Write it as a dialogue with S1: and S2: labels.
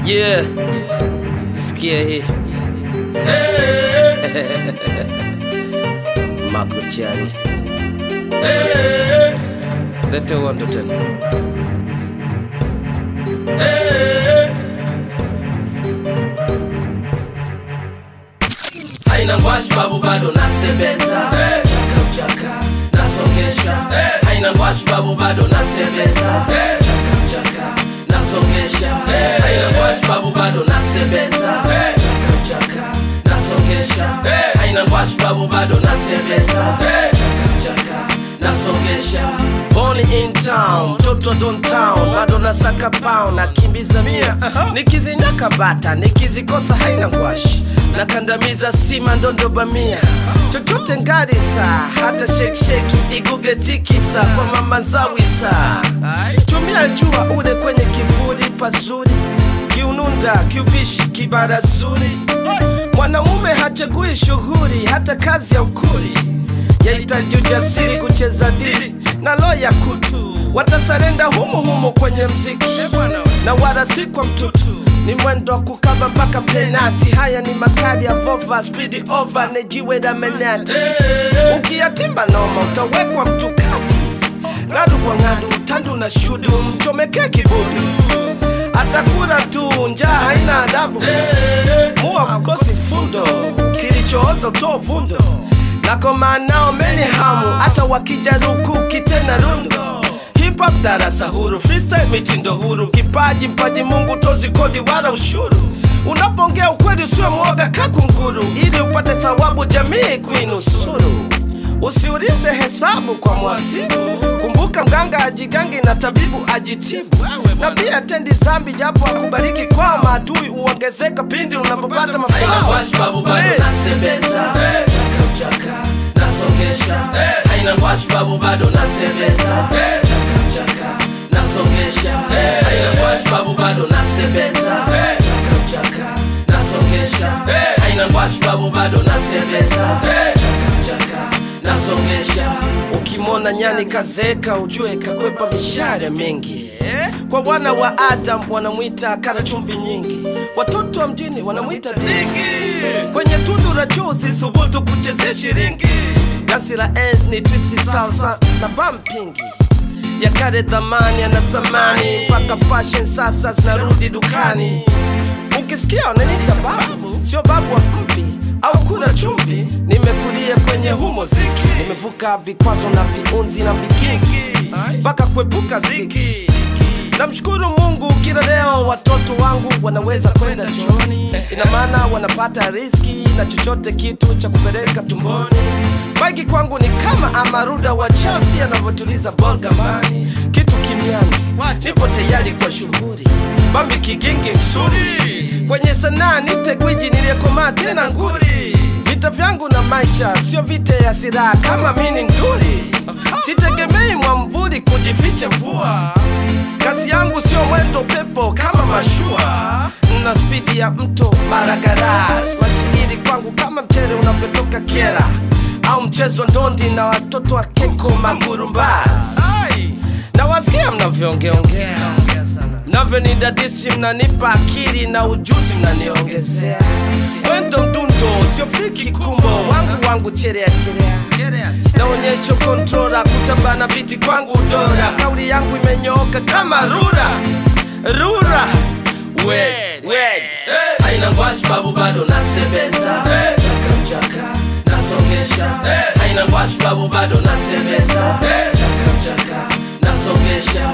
S1: Yeah, sikia hii Makuchari lete wando tena haina ngwashi babu bado nasebeza chaka chaka nasongesha haina ngwashi babu bado nasebeza chaka chaka nasongesha haina ngwashi babu bado nasebeza chaka chaka nasongesha haina ngwashi babu bado nasebeza chaka chaka nasongesha. Born in town, mtoto don town, bado nasaka pound, nakimbiza mia nikizinyaka bata, nikizikosa haina ngwashi nakandamiza sima ndondo bamia chochote ngarisa, hata shake iguge tikisa kwa mama zawisa. Chumia jua ule kwenye kivuli pazuri, kiununda kiubishi kibarazuri. Mwanamume hachagui shughuli, hata kazi ya ukuli yahitaji ujasiri kucheza dili na loya kutu. Watasarenda humu kwenye mziki na wala si kwa mtutu, ni mwendo kukaba mpaka penati. Haya ni makadi ya vova, speedy over, nejiwe da menati. Ukiyatimba noma utawekwa mtukati, ngadu kwa ngadu utandu na shudu, mchomeke kibudu atakura tu, njaa haina adabu. Mua kukosi fundo, kilichooza utoa vundo. Nako manao meni hamu, hata wakija ruku kitena rundo. Hip hop darasa huru, freestyle mitindo huru. Kipaji mpaji Mungu tozi kodi wala ushuru. Unapongea ukweli usiwe mwoga kakunguru, ili upate thawabu jamii kuinusuru. Usiulize hesabu kwa mwasibu, kumbuka mganga ajigangi na tabibu ajitibu. Na pia tendi zambi japo akubariki kwa maadui, uongezeka pindi unapopata mafao. Haina ngwashi babu bado nasebeza chaka chaka nasongesha haina ngwashi babu bado nasebeza chaka chaka nasongesha haina ngwashi babu bado nasebeza chaka chaka nasongesha haina ngwashi babu bado nasebeza chaka chaka nasongesha. Ukimona nyani kazeka ujue kakwepa mishare mengi. Kwa wana wa Adam wanamuita kara chumbi nyingi, watoto wa mjini wanamuita dingi. Kwenye tundu la chozi subutu kucheze shiringi, gasi la ez ni twitsi salsa na bumpingi. Ya kare dhamani yana thamani, paka fashion sasa zinarudi dukani. Ukisikia wananiita babu, sio babu wa mpi au kuna chumbi. Nimekulia kwenye humo ziki, nimevuka vikwazo na viunzi na vikingi mpaka kuepuka ziki. Namshukuru Mungu kila leo watoto wangu wanaweza kwenda chooni. Ina maana wanapata riziki na chochote kitu cha kupeleka tumboni. Bagi kwangu ni kama amaruda wa Chelsea anavyotuliza bolgamani. Kitu kimiani, nipo tayari kwa shughuli, bambi kigingi msuri. Kwenye sanaa nite gwiji niliyekomaa tena nguri. Vita vyangu na maisha sio vita ya silaha kama mini nguri. Sitegemei mwamvuli kujificha mvua, kasi yangu sio mwendo pepo kama mashua. Na speedi ya mto Maragaras, mashairi kwangu kama mchere unavyotoka Kera, au mchezo ndondi na watoto wa Keko Magurumbas. Na wasikia mnavyoongeongea, mnavyonidadisi, mnanipa akili na ujuzi mnaniongezea. Mwendo mdundo sio friki kumbo, wangu cherea naonyesho kontrola, kutambana biti kwangu udora. Kauli yangu imenyooka kama rura wed haina ngwashi babu bado nasebeza chaka chaka nasongesha haina ngwashi babu bado nasebeza chaka chaka nasongesha